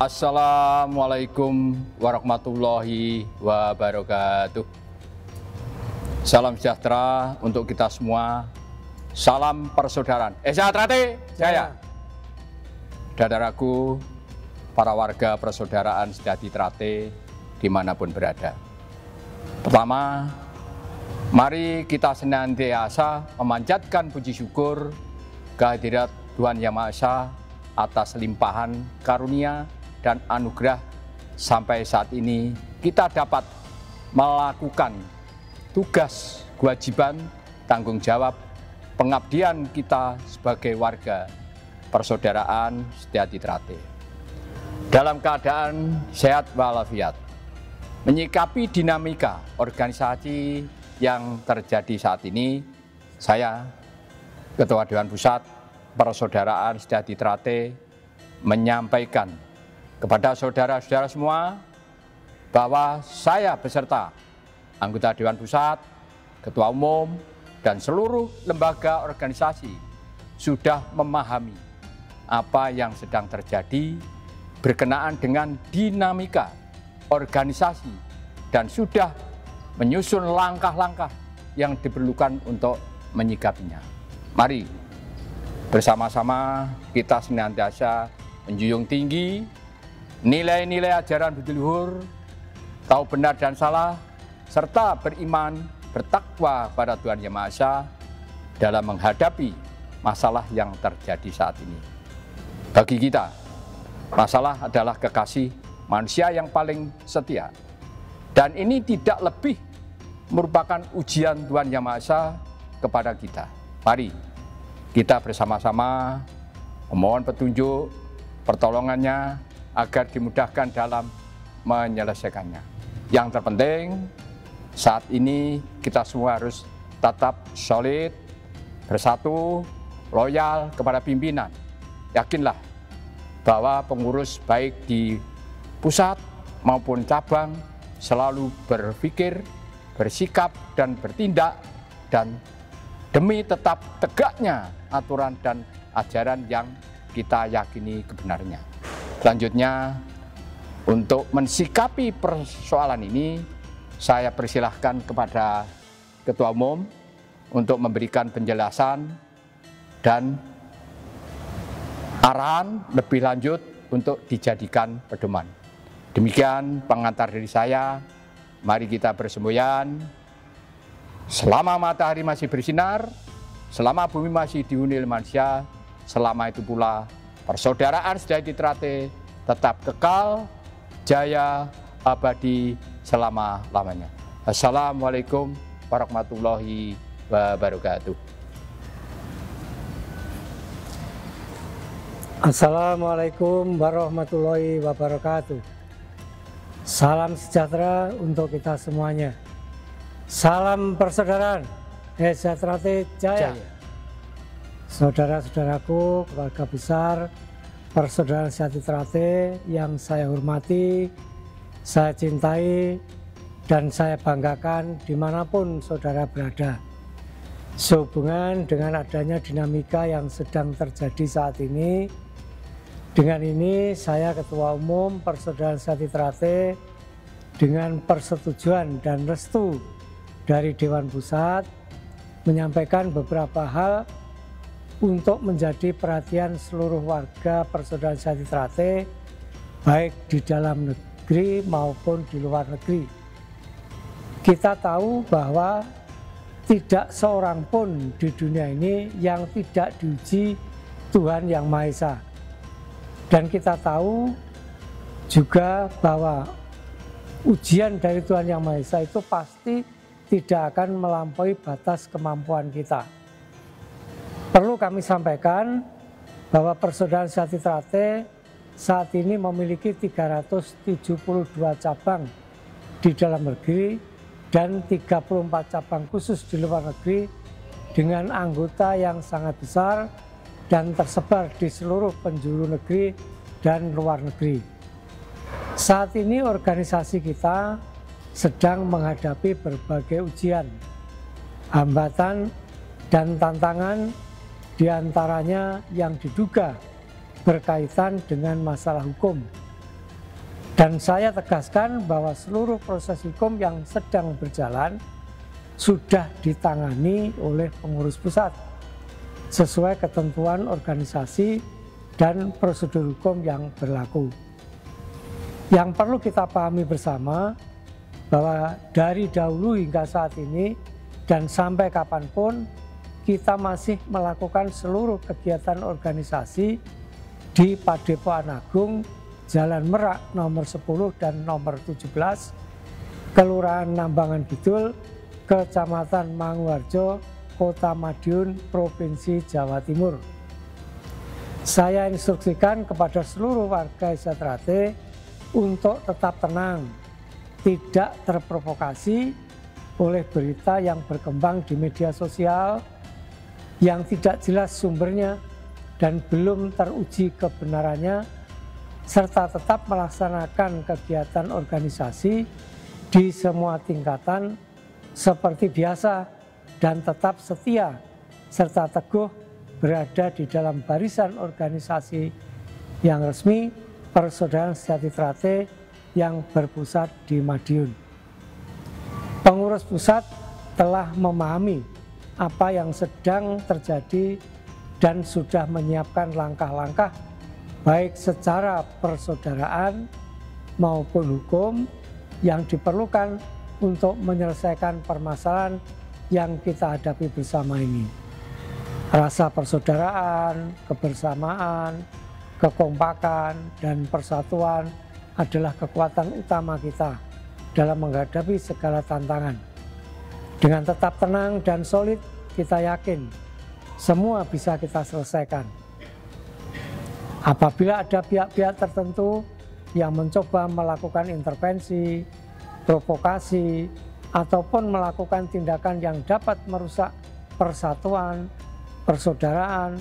Assalamualaikum warahmatullahi wabarakatuh. Salam sejahtera untuk kita semua. Salam persaudaraan. Esa Trate Jaya. Saudaraku, para warga persaudaraan Sejati Trate dimanapun berada. Pertama, mari kita senantiasa memanjatkan puji syukur kehadirat Tuhan Yang Maha Esa atas limpahan karunia dan anugerah sampai saat ini kita dapat melakukan tugas, kewajiban, tanggung jawab, pengabdian kita sebagai warga persaudaraan Sejati Trate. Dalam keadaan sehat walafiat, menyikapi dinamika organisasi yang terjadi saat ini, saya, Ketua Dewan Pusat Persaudaraan Sejati Trate, menyampaikan kepada saudara-saudara semua bahwa saya beserta anggota Dewan Pusat, Ketua Umum, dan seluruh lembaga organisasi sudah memahami apa yang sedang terjadi berkenaan dengan dinamika organisasi dan sudah menyusun langkah-langkah yang diperlukan untuk menyikapinya. Mari bersama-sama kita senantiasa menjunjung tinggi nilai-nilai ajaran budi luhur, tahu benar dan salah, serta beriman, bertakwa pada Tuhan Yang Maha Esa dalam menghadapi masalah yang terjadi saat ini. Bagi kita, masalah adalah kekasih manusia yang paling setia. Dan ini tidak lebih merupakan ujian Tuhan Yang Maha Esa kepada kita. Mari kita bersama-sama memohon petunjuk, pertolongannya, agar dimudahkan dalam menyelesaikannya. Yang terpenting, saat ini kita semua harus tetap solid, bersatu, loyal kepada pimpinan. Yakinlah bahwa pengurus baik di pusat maupun cabang selalu berpikir, bersikap, dan bertindak, dan demi tetap tegaknya aturan dan ajaran yang kita yakini kebenarnya. Selanjutnya, untuk mensikapi persoalan ini, saya persilahkan kepada Ketua Umum untuk memberikan penjelasan dan arahan lebih lanjut untuk dijadikan pedoman. Demikian pengantar dari saya. Mari kita bersemboyan. Selama matahari masih bersinar, selama bumi masih dihuni oleh manusia, selama itu pula persaudaraan Sejati Trate tetap kekal, jaya, abadi selama-lamanya. Assalamualaikum warahmatullahi wabarakatuh. Assalamualaikum warahmatullahi wabarakatuh. Salam sejahtera untuk kita semuanya. Salam persaudaraan, Sejati Trate Jaya. Saudara-saudaraku, keluarga besar Persaudaraan Sejati Trate yang saya hormati, saya cintai, dan saya banggakan dimanapun saudara berada. Sehubungan dengan adanya dinamika yang sedang terjadi saat ini, dengan ini saya Ketua Umum Persaudaraan Sejati Trate dengan persetujuan dan restu dari Dewan Pusat menyampaikan beberapa hal untuk menjadi perhatian seluruh warga Persaudaraan Sejati Trate, baik di dalam negeri maupun di luar negeri. Kita tahu bahwa tidak seorang pun di dunia ini yang tidak diuji Tuhan Yang Maha Esa. Dan kita tahu juga bahwa ujian dari Tuhan Yang Maha Esa itu pasti tidak akan melampaui batas kemampuan kita. Perlu kami sampaikan bahwa Persaudaraan Sejati Trate saat ini memiliki 372 cabang di dalam negeri dan 34 cabang khusus di luar negeri dengan anggota yang sangat besar dan tersebar di seluruh penjuru negeri dan luar negeri. Saat ini organisasi kita sedang menghadapi berbagai ujian, hambatan, dan tantangan, diantaranya yang diduga berkaitan dengan masalah hukum, Dan saya tegaskan bahwa seluruh proses hukum yang sedang berjalan sudah ditangani oleh pengurus pusat sesuai ketentuan organisasi dan prosedur hukum yang berlaku. Yang perlu kita pahami bersama bahwa dari dahulu hingga saat ini dan sampai kapanpun kita masih melakukan seluruh kegiatan organisasi di Padepokan Agung, Jalan Merak nomor 10 dan nomor 17, Kelurahan Nambangan Kidul, Kecamatan Manguharjo, Kota Madiun, Provinsi Jawa Timur. Saya instruksikan kepada seluruh warga Desa Trate untuk tetap tenang, tidak terprovokasi oleh berita yang berkembang di media sosial yang tidak jelas sumbernya dan belum teruji kebenarannya, serta tetap melaksanakan kegiatan organisasi di semua tingkatan seperti biasa dan tetap setia serta teguh berada di dalam barisan organisasi yang resmi Persaudaraan Sejati Trate yang berpusat di Madiun. Pengurus pusat telah memahami apa yang sedang terjadi dan sudah menyiapkan langkah-langkah baik secara persaudaraan maupun hukum yang diperlukan untuk menyelesaikan permasalahan yang kita hadapi bersama ini. Rasa persaudaraan, kebersamaan, kekompakan, dan persatuan adalah kekuatan utama kita dalam menghadapi segala tantangan. Dengan tetap tenang dan solid, kita yakin semua bisa kita selesaikan. Apabila ada pihak-pihak tertentu yang mencoba melakukan intervensi, provokasi, ataupun melakukan tindakan yang dapat merusak persatuan, persaudaraan,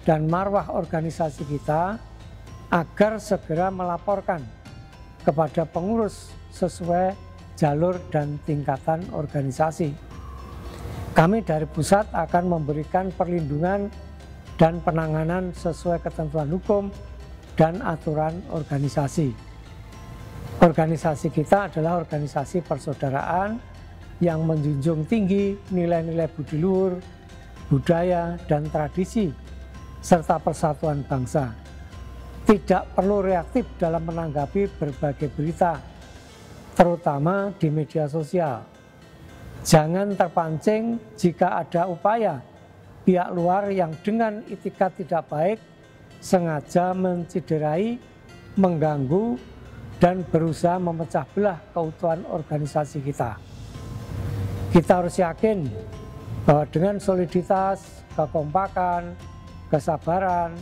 dan marwah organisasi kita, agar segera melaporkan kepada pengurus sesuai jalur dan tingkatan organisasi. Kami dari pusat akan memberikan perlindungan dan penanganan sesuai ketentuan hukum dan aturan organisasi. Organisasi kita adalah organisasi persaudaraan yang menjunjung tinggi nilai-nilai budi luhur, budaya, dan tradisi, serta persatuan bangsa. Tidak perlu reaktif dalam menanggapi berbagai berita, terutama di media sosial. Jangan terpancing jika ada upaya pihak luar yang dengan itikat tidak baik sengaja menciderai, mengganggu, dan berusaha memecah belah keutuhan organisasi kita. Kita harus yakin bahwa dengan soliditas, kekompakan, kesabaran,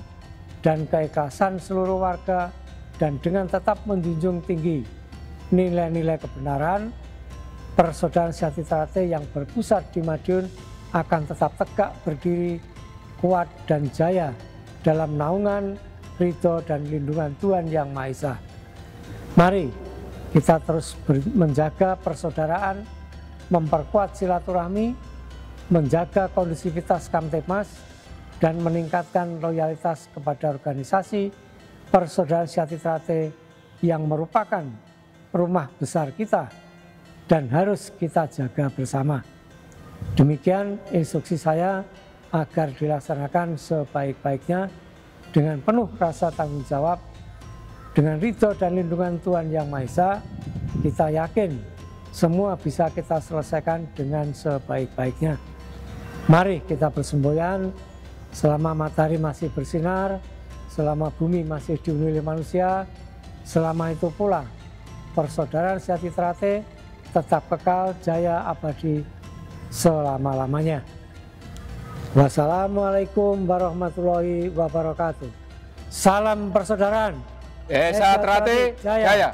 dan keikhlasan seluruh warga, dan dengan tetap menjunjung tinggi nilai-nilai kebenaran, Persaudaraan Sejati Trate yang berpusat di Madiun akan tetap tegak berdiri, kuat, dan jaya dalam naungan, ridho, dan lindungan Tuhan Yang Maha Esa. Mari kita terus menjaga persaudaraan, memperkuat silaturahmi, menjaga kondusivitas Kamtipmas, dan meningkatkan loyalitas kepada organisasi Persaudaraan Sejati Trate yang merupakan rumah besar kita dan harus kita jaga bersama. Demikian instruksi saya agar dilaksanakan sebaik-baiknya dengan penuh rasa tanggung jawab, dengan ridho dan lindungan Tuhan Yang Maha Esa. Kita yakin semua bisa kita selesaikan dengan sebaik-baiknya. Mari kita bersemboyan selama matahari masih bersinar, selama bumi masih dihuni oleh manusia, selama itu pula Persaudaraan Sejati Trate tetap kekal jaya abadi selama-lamanya. Wassalamualaikum warahmatullahi wabarakatuh. Salam persaudaraan. Desa Trate Jaya.